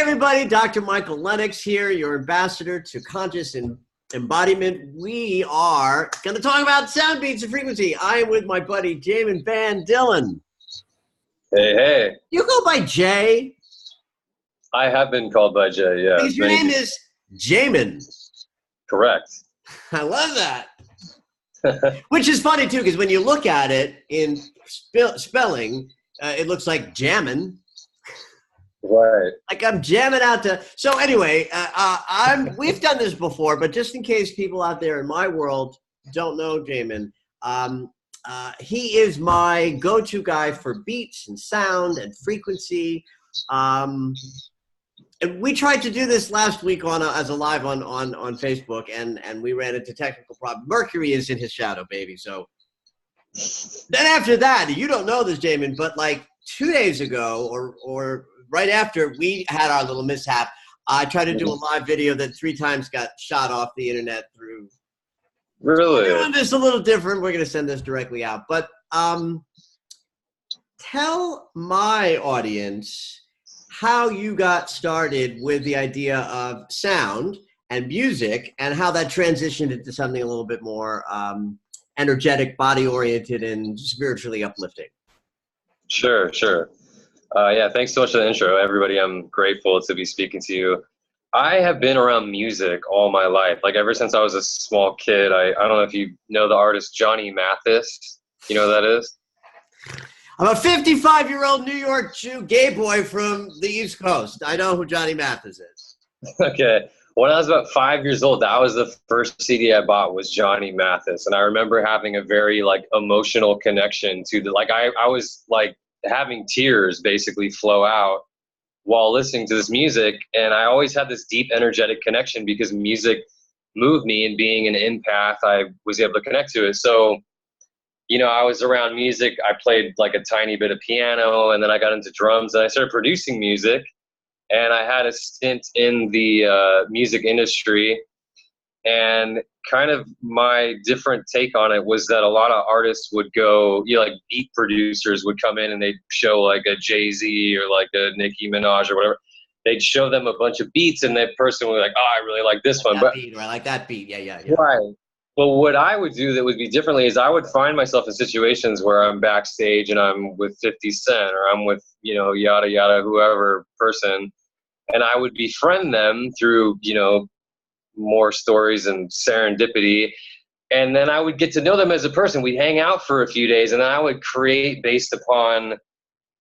everybody, Dr. Michael Lennox here, your ambassador to conscious embodiment. We are going to talk about sound beats and frequency. I am with my buddy Jamin Van Dillon. Hey, hey. You go by Jay? I have been called by Jay, yeah. Because your name is Jamin. Correct. I love that. Which is funny, too, because when you look at it in spelling, it looks like Jamin. Right. Like I'm jamming out to. So anyway, we've done this before, but just in case people out there in my world don't know Jamin, he is my go-to guy for beats and sound and frequency. And we tried to do this last week as a live on Facebook, and we ran into technical problems. Mercury is in his shadow, baby. So then after that, you don't know this, Jamin, but like 2 days ago or right after we had our little mishap, I tried to do a live video that 3 times got shot off the internet through. Really? We're doing this a little different. We're going to send this directly out. But tell my audience how you got started with the idea of sound and music and how that transitioned into something a little bit more energetic, body-oriented, and spiritually uplifting. Sure. Yeah, thanks so much for the intro, everybody. I'm grateful to be speaking to you. I have been around music all my life. Like ever since I was a small kid. I don't know if you know the artist Johnny Mathis. You know who that is? I'm a 55-year-old New York Jew gay boy from the East Coast. I know who Johnny Mathis is. Okay. When I was about 5 years old, that was the first CD I bought was Johnny Mathis. And I remember having a very like emotional connection to I was like having tears basically flow out while listening to this music. And I always had this deep energetic connection because music moved me, and being an empath, I was able to connect to it. So, you know, I was around music. I played like a tiny bit of piano, and then I got into drums, and I started producing music. And I had a stint in the music industry, and kind of my different take on it was that a lot of artists would go, like beat producers would come in and they'd show like a Jay-Z or like a Nicki Minaj or whatever. They'd show them a bunch of beats, and that person would be like, oh, I really like this one. Beat, or I like that beat. Yeah. Right. But what I would do that would be differently is I would find myself in situations where I'm backstage and I'm with 50 Cent or I'm with, yada, yada, whoever person. And I would befriend them through, more stories and serendipity. And then I would get to know them as a person. We'd hang out for a few days, and then I would create based upon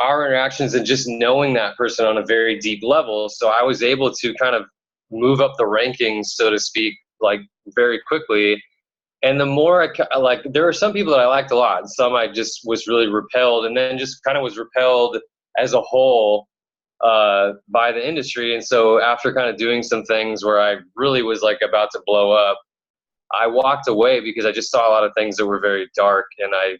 our interactions and just knowing that person on a very deep level. So I was able to kind of move up the rankings, so to speak, like very quickly. And the more there were some people that I liked a lot, and some I just was really repelled, and then just kind of was repelled as a whole by the industry. And so after kind of doing some things where I really was like about to blow up, I walked away because I just saw a lot of things that were very dark, and I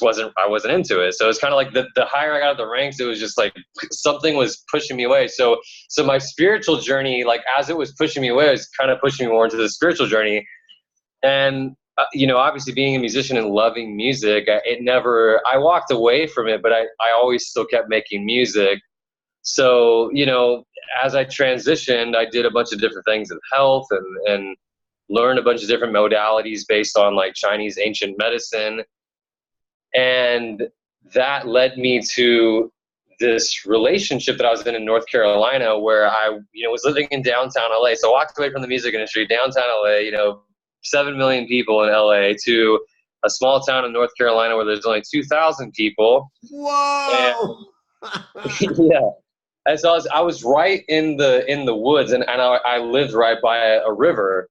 wasn't into it. So it's kind of like the higher I got up the ranks, it was just like something was pushing me away. So my spiritual journey, like as it was pushing me away, it was kind of pushing me more into the spiritual journey. And obviously being a musician and loving music, I walked away from it, but I always still kept making music. So, as I transitioned, I did a bunch of different things in health and learned a bunch of different modalities based on like Chinese ancient medicine. And that led me to this relationship that I was in North Carolina, where I, was living in downtown LA. So I walked away from the music industry, downtown LA, 7 million people in LA, to a small town in North Carolina where there's only 2,000 people. Whoa! Yeah. And so I was right in the woods, and I lived right by a river,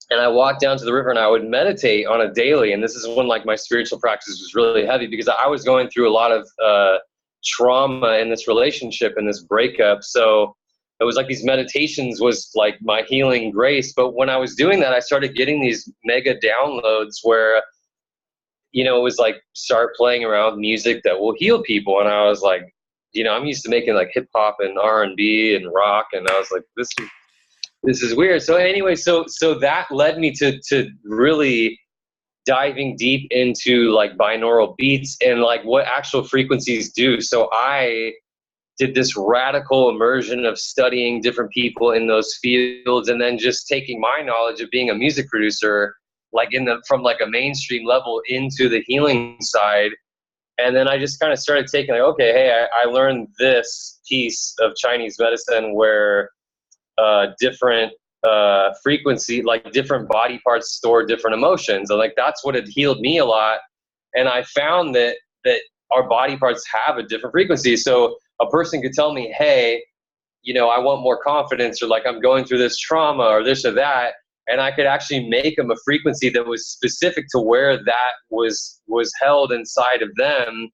and I walked down to the river and I would meditate on a daily. And this is when like my spiritual practice was really heavy, because I was going through a lot of trauma in this relationship and this breakup. So it was like these meditations was like my healing grace. But when I was doing that, I started getting these mega downloads where, it was like start playing around with music that will heal people. And I was like, I'm used to making like hip hop and R&B and rock, and I was like, this is weird. So anyway, so that led me to really diving deep into like binaural beats and like what actual frequencies do. So I did this radical immersion of studying different people in those fields, and then just taking my knowledge of being a music producer, like from like a mainstream level into the healing side. And then I just kind of started taking like, okay, hey, I learned this piece of Chinese medicine where different frequency, like different body parts store different emotions. And like, that's what had healed me a lot. And I found that our body parts have a different frequency. So a person could tell me, hey, you know, I want more confidence, or like I'm going through this trauma or this or that. And I could actually make them a frequency that was specific to where that was held inside of them.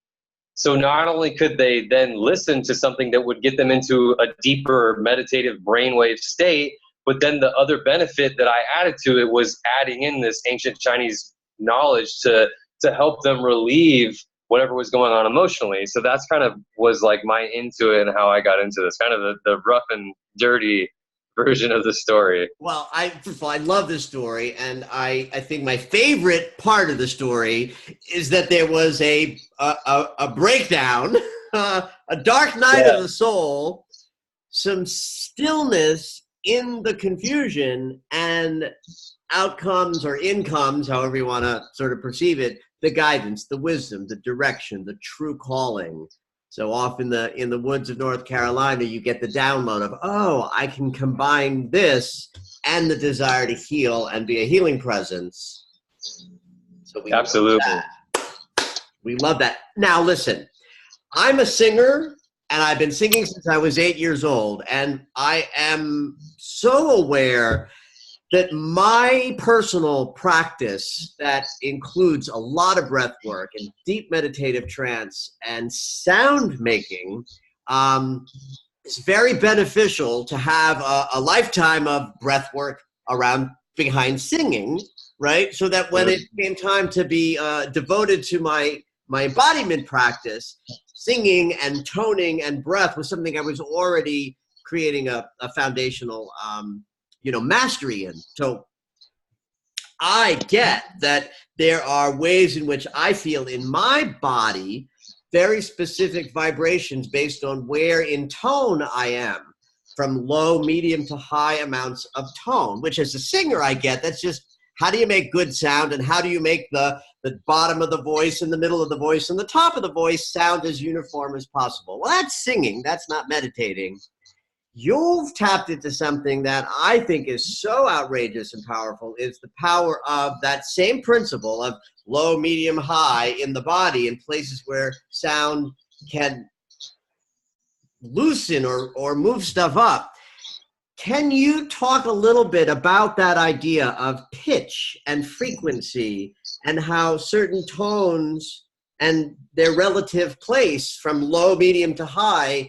So not only could they then listen to something that would get them into a deeper meditative brainwave state, but then the other benefit that I added to it was adding in this ancient Chinese knowledge to help them relieve whatever was going on emotionally. So that's kind of was like my into it and how I got into this, kind of the rough and dirty version of the story. Well, first of all, I love this story, and I think my favorite part of the story is that there was a breakdown, a dark night of the soul, some stillness in the confusion, and outcomes or incomes, however you want to sort of perceive it, the guidance, the wisdom, the direction, the true calling. So off in the woods of North Carolina, you get the download of, oh, I can combine this and the desire to heal and be a healing presence. So we absolutely love that. We love that. Now listen, I'm a singer, and I've been singing since I was 8 years old, and I am so aware that my personal practice that includes a lot of breath work and deep meditative trance and sound making is very beneficial to have a lifetime of breath work behind singing, right? So that when it came time to be devoted to my embodiment practice, singing and toning and breath was something I was already creating a foundational mastery in. So I get that there are ways in which I feel in my body very specific vibrations based on where in tone I am, from low, medium to high amounts of tone, which as a singer I get. That's just how do you make good sound, and how do you make the bottom of the voice and the middle of the voice and the top of the voice sound as uniform as possible. Well, that's singing. That's not meditating. You've tapped into something that I think is so outrageous and powerful. Is the power of that same principle of low, medium, high in the body, in places where sound can loosen or move stuff up. Can you talk a little bit about that idea of pitch and frequency, and how certain tones and their relative place from low, medium to high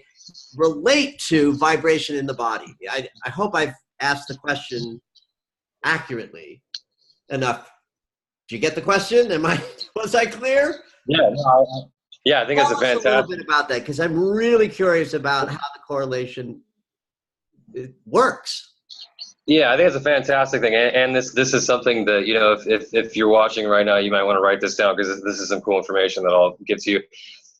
relate to vibration in the body? I hope I've asked the question accurately enough. Did you get the question? Was I clear? Yeah, I think it's a fantastic. A little bit about that, because I'm really curious about how the correlation works. Yeah, I think it's a fantastic thing, and this is something that, you know, if you're watching right now, you might want to write this down, because this is some cool information that I'll give to you.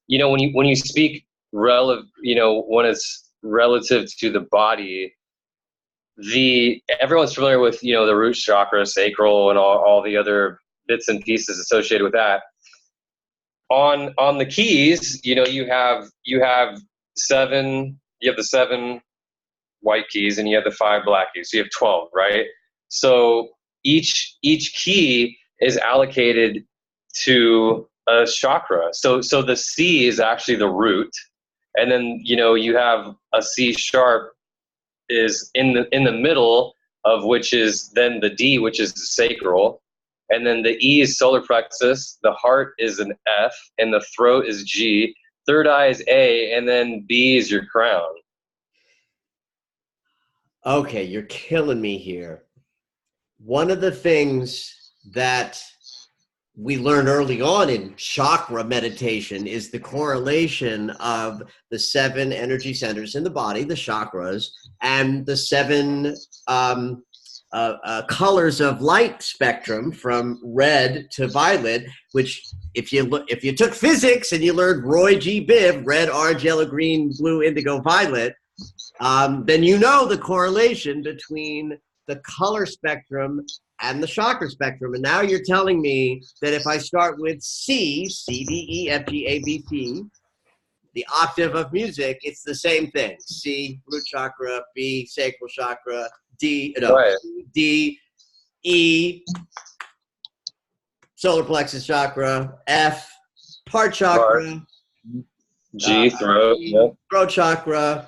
You know, when you speak when it's relative to the body, everyone's familiar with, you know, the root chakra, sacral, and all the other bits and pieces associated with that. On the keys, you know, you have the seven white keys, and you have the 5 black keys. So you have 12, right? So each key is allocated to a chakra. So the C is actually the root, and then, you know, you have a C sharp is in the middle of which is then the D, which is the sacral, and then the E is solar plexus, the heart is an F, and the throat is G, third eye is A, and then B is your crown. Okay, you're killing me here. One of the things that we learn early on in chakra meditation is the correlation of the 7 energy centers in the body, the chakras, and the 7 colors of light spectrum from red to violet, which if you took physics and you learned Roy G. Biv, red, orange, yellow, green, blue, indigo, violet, then you know the correlation between the color spectrum and the chakra spectrum. And now you're telling me that if I start with C, C, D, E, F, G, A, B, C, the octave of music, it's the same thing. C, root chakra, B, sacral chakra, D, E, solar plexus chakra, F, heart chakra, G, throat, throat chakra,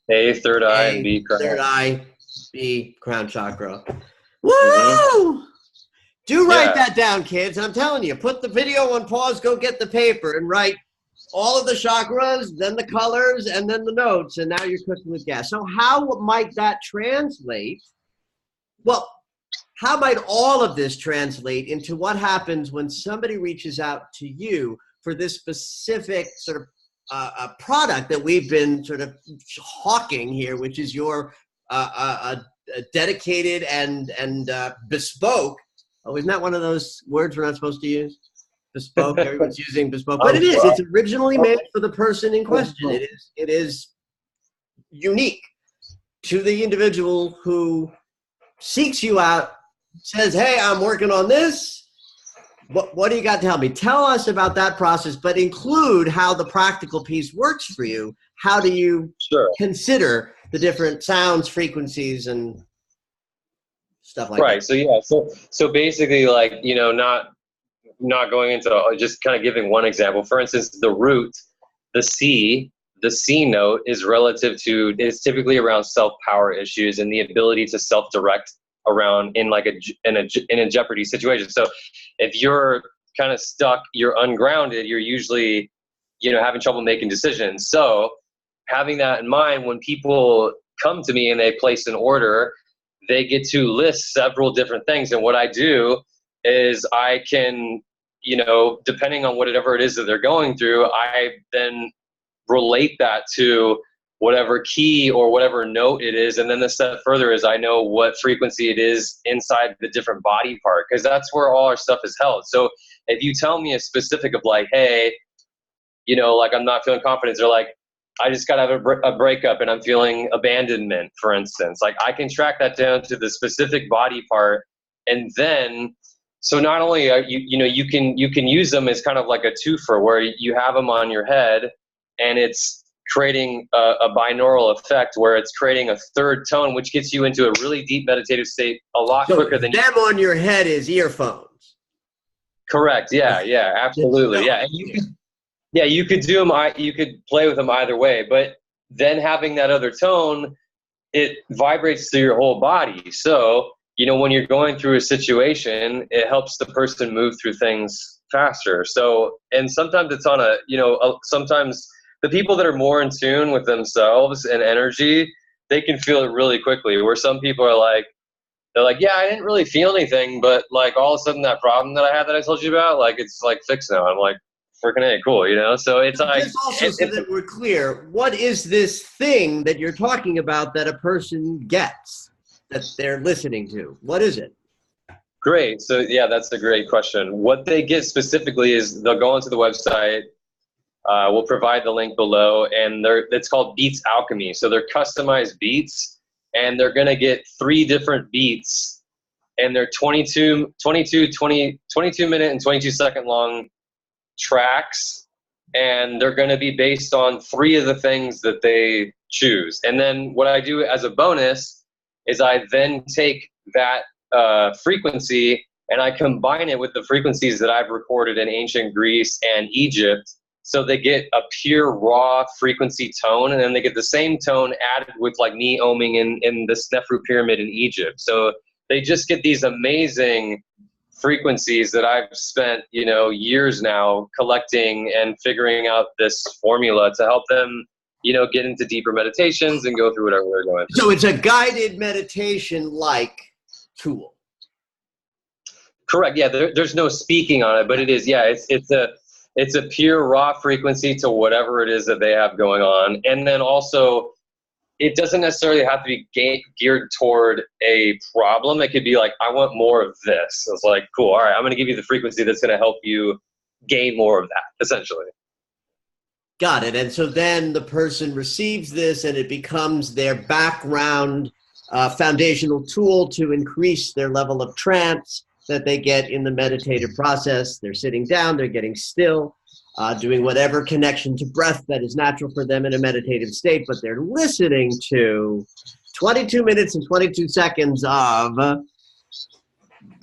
A, third eye, and B, crown. Third eye, B, crown chakra. Woo! Do write that down, kids. I'm telling you, put the video on pause, go get the paper, and write all of the chakras, then the colors, and then the notes, and now you're cooking with gas. So how might that translate? Well, how might all of this translate into what happens when somebody reaches out to you for this specific sort of a product that we've been sort of hawking here, which is your a dedicated and bespoke. Oh, isn't that one of those words we're not supposed to use? Bespoke. Everyone's using bespoke, but it is. It's originally made for the person in question. It is unique to the individual who seeks you out, says, "Hey, I'm working on this. What do you got to tell me?" Tell us about that process, but include how the practical piece works for you. How do you consider the different sounds, frequencies, and stuff like that? Right. So yeah. So basically, like, you know, not going into just kind of giving one example. For instance, the root, the C note is typically around self-power issues and the ability to self-direct around in a jeopardy situation. So if you're kind of stuck, you're ungrounded, you're usually, you know, having trouble making decisions. So having that in mind, when people come to me and they place an order, they get to list several different things. And what I do is I can, you know, depending on whatever it is that they're going through, I then relate that to whatever key or whatever note it is. And then the step further is I know what frequency it is inside the different body part, because that's where all our stuff is held. So if you tell me a specific of like, hey, you know, like I'm not feeling confidence, or like, I just got to have a breakup and I'm feeling abandonment, for instance, like I can track that down to the specific body part. And then, so not only are you can use them as kind of like a twofer where you have them on your head and it's creating a binaural effect where it's creating a third tone, which gets you into a really deep meditative state a lot quicker than them on your head is earphones. Correct. Yeah. Yeah, absolutely. Yeah. And you could do them. You could play with them either way, but then having that other tone, it vibrates through your whole body. So, you know, when you're going through a situation, it helps the person move through things faster. So, and sometimes it's on sometimes the people that are more in tune with themselves and energy, they can feel it really quickly. Where some people are like, they're like, yeah, I didn't really feel anything, but like all of a sudden that problem that I had that I told you about, like it's like fixed now. I'm like, freaking A, cool, you know? So it's like, just also so that we're clear, what is this thing that you're talking about that a person gets that they're listening to? What is it? Great. So yeah, that's a great question. What they get specifically is they'll go onto the website. We'll provide the link below, and it's called Beats Alchemy. So they're customized beats, and they're going to get 3 different beats, and they're 22 minute and 22 second long tracks, and they're going to be based on 3 of the things that they choose. And then what I do as a bonus is I then take that frequency and I combine it with the frequencies that I've recorded in ancient Greece and Egypt. So they get a pure raw frequency tone, and then they get the same tone added with like me oming in the Snefru pyramid in Egypt. So they just get these amazing frequencies that I've spent, you know, years now collecting and figuring out this formula to help them, you know, get into deeper meditations and go through whatever they're going through. So it's a guided meditation-like tool. Correct. Yeah, there's no speaking on it, but it is. Yeah, it's a pure raw frequency to whatever it is that they have going on. And then also it doesn't necessarily have to be geared toward a problem. It could be like, I want more of this. So it's like, cool. All right, I'm going to give you the frequency that's going to help you gain more of that, essentially. Got it. And so then the person receives this and it becomes their background foundational tool to increase their level of trance that they get in the meditative process. They're sitting down, they're getting still, doing whatever connection to breath that is natural for them in a meditative state, but they're listening to 22 minutes and 22 seconds of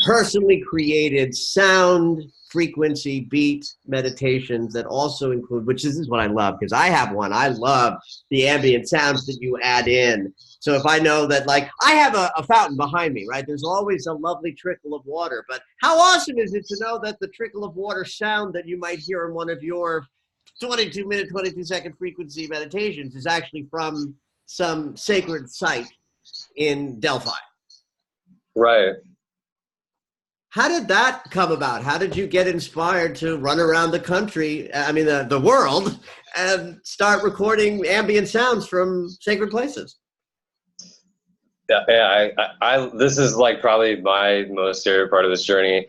personally created sound, frequency, beat meditations that also include, which this is what I love, because I have one. I love the ambient sounds that you add in. So if I know that, like, I have a fountain behind me, right? There's always a lovely trickle of water. But how awesome is it to know that the trickle of water sound that you might hear in one of your 22-minute, 22-second frequency meditations is actually from some sacred site in Delphi? Right. How did that come about? How did you get inspired to run around the country, I mean, the world, and start recording ambient sounds from sacred places? Yeah, this is like probably my most favorite part of this journey.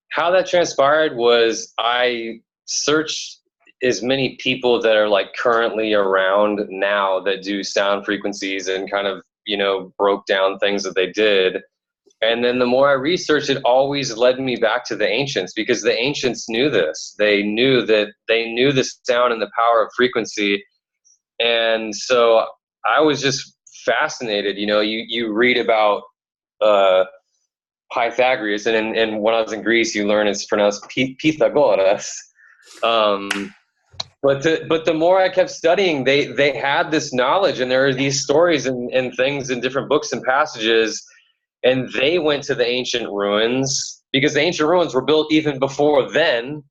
How that transpired was I searched as many people that are like currently around now that do sound frequencies and kind of, broke down things that they did. And then the more I researched, it always led me back to the ancients, because the ancients knew this. They knew the sound and the power of frequency. And so I was just fascinated. You read about Pythagoras, and when I was in Greece, you learn it's pronounced Pythagoras. But the more I kept studying, they had this knowledge, and there are these stories and things in different books and passages. And they went to the ancient ruins, because the ancient ruins were built even before them,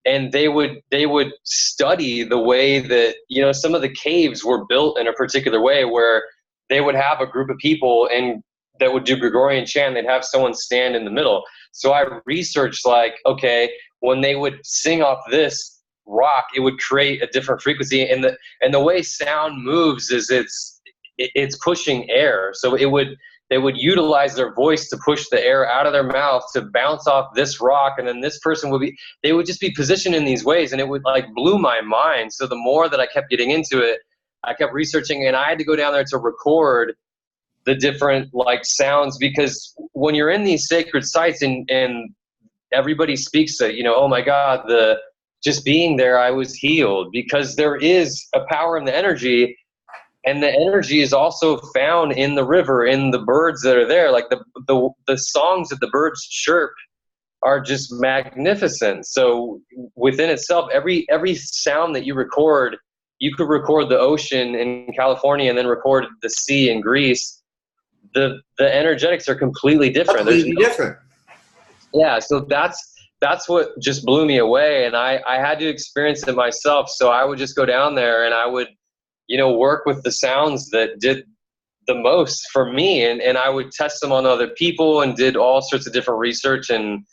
and they would study the way that, some of the caves were built in a particular way, where they would have a group of people and that would do Gregorian chant. They'd have someone stand in the middle. So I researched, like, okay, when they would sing off this rock, it would create a different frequency, and the way sound moves is it's pushing air. So they would utilize their voice to push the air out of their mouth to bounce off this rock, and then this person they would just be positioned in these ways, and it would like blew my mind. So the more that I kept getting into it, I kept researching, and I had to go down there to record the different like sounds, because when you're in these sacred sites and everybody speaks that, oh my God, just being there, I was healed, because there is a power in the energy. And the energy is also found in the river, in the birds that are there. Like the songs that the birds chirp are just magnificent. So within itself, every sound that you record, you could record the ocean in California and then record the sea in Greece. The energetics are completely different. Completely different. Yeah, so that's what just blew me away, and I had to experience it myself. So I would just go down there and I would work with the sounds that did the most for me, and I would test them on other people and did all sorts of different research and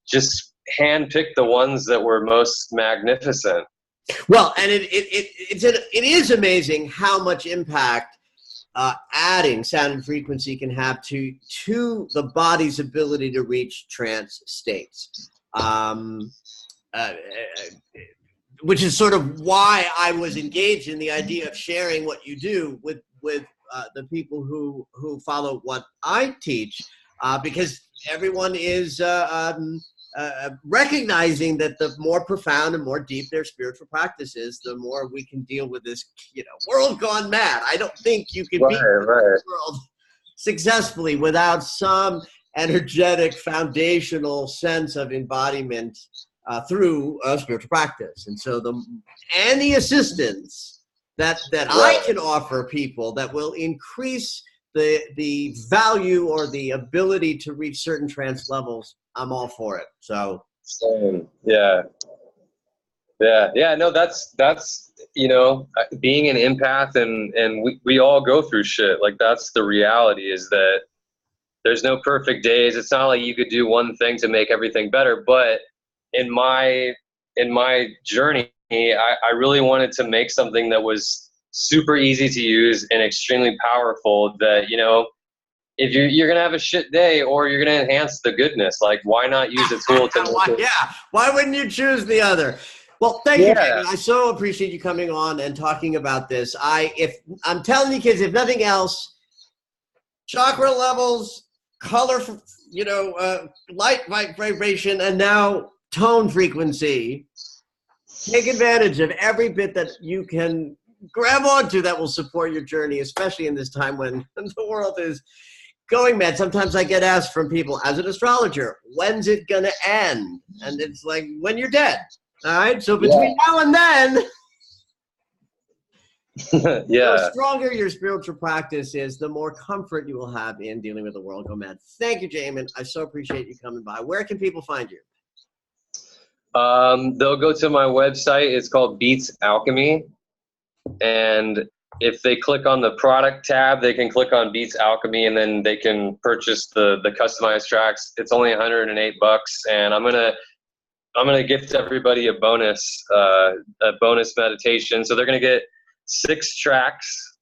just handpicked the ones that were most magnificent. Well, and it is amazing how much impact adding sound and frequency can have to the body's ability to reach trance states. Which is sort of why I was engaged in the idea of sharing what you do with the people who follow what I teach, because everyone is recognizing that the more profound and more deep their spiritual practice is, the more we can deal with this, world gone mad. I don't think you can beat the world successfully without some energetic foundational sense of embodiment through spiritual practice. And so any assistance that I can offer people that will increase the value or the ability to reach certain trance levels, I'm all for it. So yeah, no, that's being an empath, and we all go through shit. Like, that's the reality, is that there's no perfect days. It's not like you could do one thing to make everything better, but in my journey, I really wanted to make something that was super easy to use and extremely powerful that, you know, if you're going to have a shit day or you're going to enhance the goodness, like why not use a tool to make it? Yeah. Why wouldn't you choose the other? Well, thank you, Jamin. I so appreciate you coming on and talking about this. I'm telling you kids, if nothing else, chakra levels, color, you know, light vibration, and now tone frequency. Take advantage of every bit that you can grab onto that will support your journey, especially in this time when the world is going mad. Sometimes I get asked from people, as an astrologer, when's it going to end? And it's like, when you're dead. All right? So between now and then, the stronger your spiritual practice is, the more comfort you will have in dealing with the world go mad. Thank you, Jamin. I so appreciate you coming by. Where can people find you? They'll go to my website. It's called Beats Alchemy. And if they click on the product tab, they can click on Beats Alchemy, and then they can purchase the customized tracks. It's only $108, and I'm gonna gift everybody a bonus meditation. So they're gonna get 6 tracks,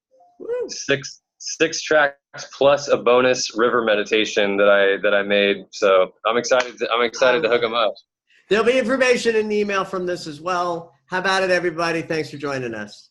six tracks plus a bonus river meditation that I made. So I'm excited to hook them up. There'll be information in the email from this as well. How about it, everybody? Thanks for joining us.